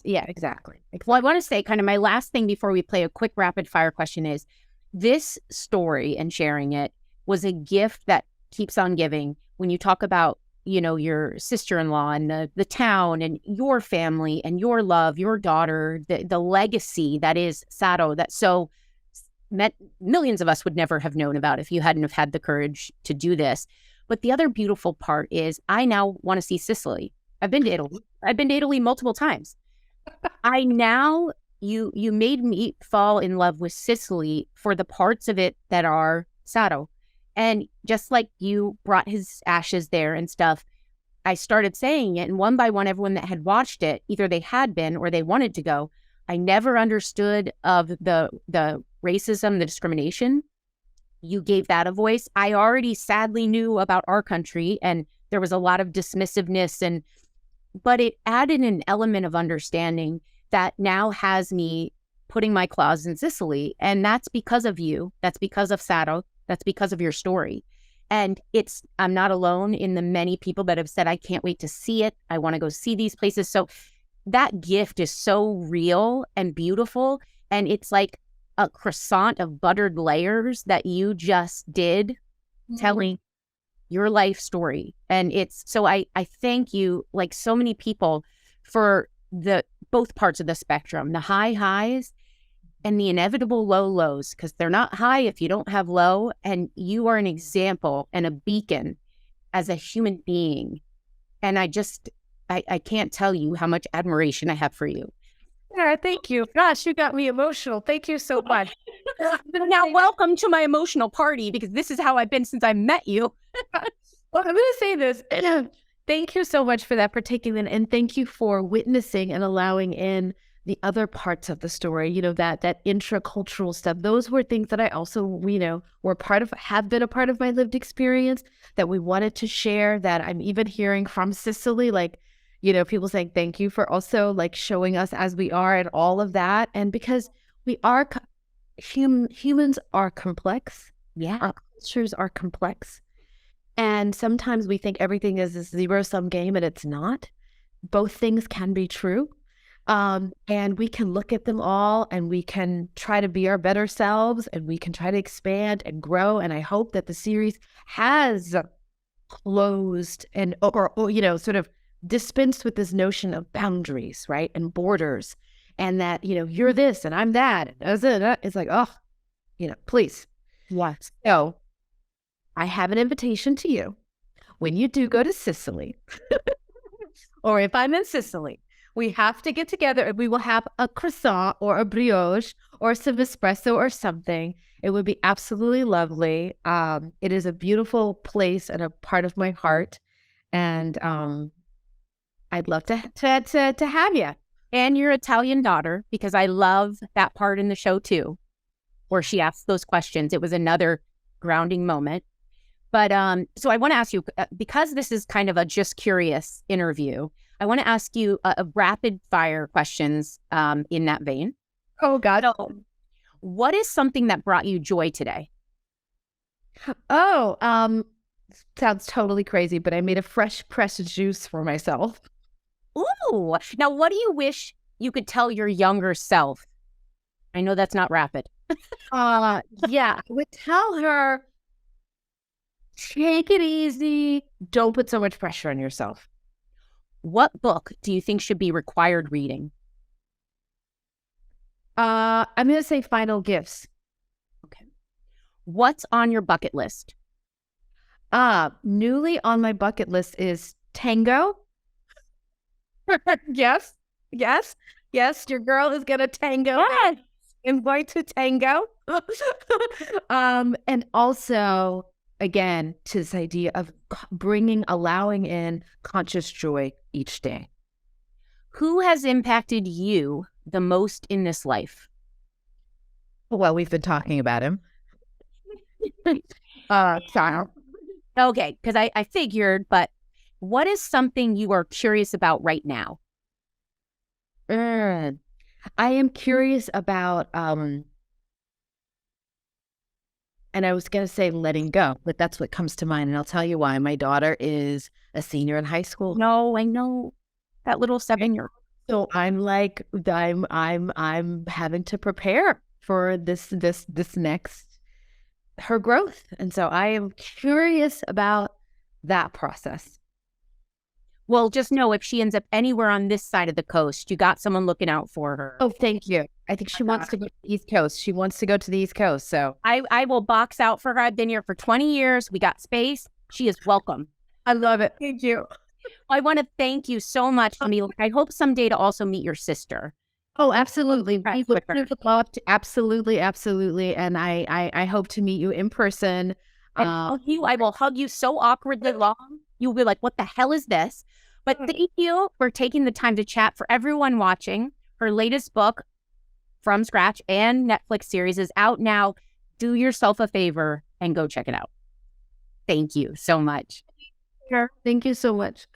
Speaker 1: Yeah, exactly.
Speaker 3: Well, I want to say kind of my last thing before we play a quick rapid fire question is, this story and sharing it was a gift that keeps on giving. When you talk about, you know, your sister-in-law and the town and your family and your love, your daughter, the legacy that is Saro, that so millions of us would never have known about if you hadn't have had the courage to do this. But the other beautiful part is I now want to see Sicily. I've been to Italy. I've been to Italy multiple times. You made me fall in love with Sicily for the parts of it that are Saro. And just like you brought his ashes there and stuff, I started saying it, and one by one, everyone that had watched it, either they had been or they wanted to go. I never understood of the racism, the discrimination. You gave that a voice. I already sadly knew about our country, and there was a lot of dismissiveness, but it added an element of understanding that now has me putting my claws in Sicily. And that's because of you. That's because of Saro. That's because of your story. And I'm not alone in the many people that have said, I can't wait to see it. I want to go see these places. So that gift is so real and beautiful. And it's like a croissant of buttered layers that you just did, telling your life story. And so I thank you, like so many people, for both parts of the spectrum, the high highs and the inevitable low lows, because they're not high if you don't have low. And you are an example and a beacon as a human being. And I can't tell you how much admiration I have for you.
Speaker 2: Sara, thank you. Gosh, you got me emotional. Thank you so much.
Speaker 3: Now, welcome to my emotional party, because this is how I've been since I met you.
Speaker 2: Well, I'm going to say this. Thank you so much for that, for taking it, and thank you for witnessing and allowing in
Speaker 1: the other parts of the story, that intracultural stuff. Those were things that I also, were have been a part of my lived experience that we wanted to share, that I'm even hearing from Sicily, like, people saying thank you for also like showing us as we are and all of that. And because we are, humans are complex.
Speaker 3: Yeah.
Speaker 1: Our cultures are complex. And sometimes we think everything is a zero-sum game, and it's not. Both things can be true. And we can look at them all, and we can try to be our better selves, and we can try to expand and grow. And I hope that the series has closed and or sort of dispensed with this notion of boundaries, right, and borders, and that you're this and I'm that. It's like, oh, please.
Speaker 3: Yes.
Speaker 1: So I have an invitation to you. When you do go to Sicily, or if I'm in Sicily, we have to get together and we will have a croissant or a brioche or some espresso or something. It would be absolutely lovely. It is a beautiful place and a part of my heart. And I'd love to have you.
Speaker 3: And your Italian daughter, because I love that part in the show too, where she asks those questions. It was another grounding moment. But so I want to ask you, because this is kind of a just curious interview, I want to ask you a rapid fire questions in that vein.
Speaker 1: Oh, God.
Speaker 3: So, what is something that brought you joy today?
Speaker 1: Oh, sounds totally crazy, but I made a fresh pressed juice for myself.
Speaker 3: Ooh. Now, what do you wish you could tell your younger self? I know that's not rapid.
Speaker 1: Yeah, I would tell her, take it easy. Don't put so much pressure on yourself.
Speaker 3: What book do you think should be required reading?
Speaker 1: I'm going to say Final Gifts.
Speaker 3: Okay. What's on your bucket list?
Speaker 1: Newly on my bucket list is tango. Yes. Your girl is going to tango.
Speaker 3: Yes.
Speaker 1: I'm going to tango. And also, again, to this idea of allowing in conscious joy each day.
Speaker 3: Who has impacted you the most in this life?
Speaker 1: Well, we've been talking about him. Sara.
Speaker 3: Okay, because I figured, but what is something you are curious about right now?
Speaker 1: I am curious about, and I was going to say letting go, but that's what comes to mind. And I'll tell you why. My daughter is a senior in high school.
Speaker 3: No, I know that little 7-year-old.
Speaker 1: So I'm like, I'm having to prepare for this next, her growth. And so I am curious about that process.
Speaker 3: Well, just know if she ends up anywhere on this side of the coast, you got someone looking out for her.
Speaker 1: Oh, thank you. I think she wants to go to the East Coast. She wants to go to the East Coast. So
Speaker 3: I will box out for her. I've been here for 20 years. We got space. She is welcome.
Speaker 1: I love it. Thank you.
Speaker 3: I want to thank you so much, Tembi. I hope someday to also meet your sister.
Speaker 1: Oh, absolutely. We would
Speaker 3: love
Speaker 1: to. Absolutely. And I hope to meet you in person.
Speaker 3: I will hug you so awkwardly long. You'll be like, what the hell is this? But thank you for taking the time to chat. For everyone watching, her latest book, From Scratch, and Netflix series is out now. Do yourself a favor and go check it out. Thank you so much.
Speaker 1: Thank you so much.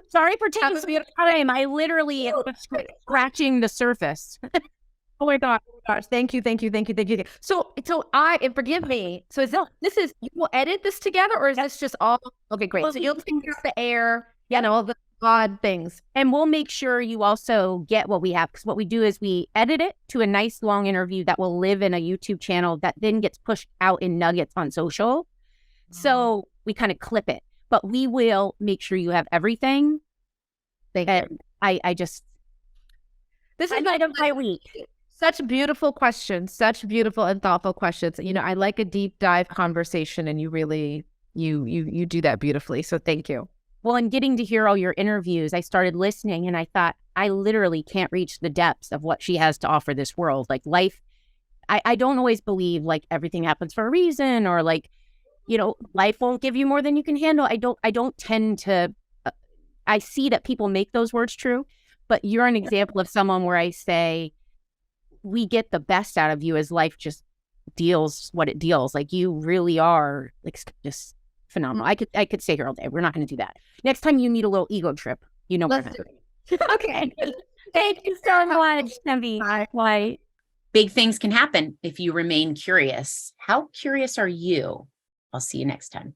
Speaker 3: Sorry for taking so much time. I literally am scratching the surface.
Speaker 1: Oh my gosh. Thank you. So and forgive me. So you will edit this together, or is this just all? Okay, great. So you'll take care of the air, all the odd things.
Speaker 3: And we'll make sure you also get what we have, because what we do is we edit it to a nice long interview that will live in a YouTube channel that then gets pushed out in nuggets on social. So we kind of clip it, but we will make sure you have everything.
Speaker 1: Thank you.
Speaker 3: This is night of my week.
Speaker 1: Such beautiful questions, such beautiful and thoughtful questions. I like a deep dive conversation, and you really, you do that beautifully. So thank you.
Speaker 3: Well, and getting to hear all your interviews, I started listening and I thought, I literally can't reach the depths of what she has to offer this world. Like life, I don't always believe like everything happens for a reason, or like, life won't give you more than you can handle. I don't tend to, I see that people make those words true, But you're an example of someone where I say, we get the best out of you as life just deals what it deals. Like you really are like just phenomenal. I could stay here all day. We're not going to do that. Next time you need a little ego trip, you know what I'm doing.
Speaker 1: Okay. Thank you so much, Tembi. Bye.
Speaker 4: Big things can happen if you remain curious. How curious are you? I'll see you next time.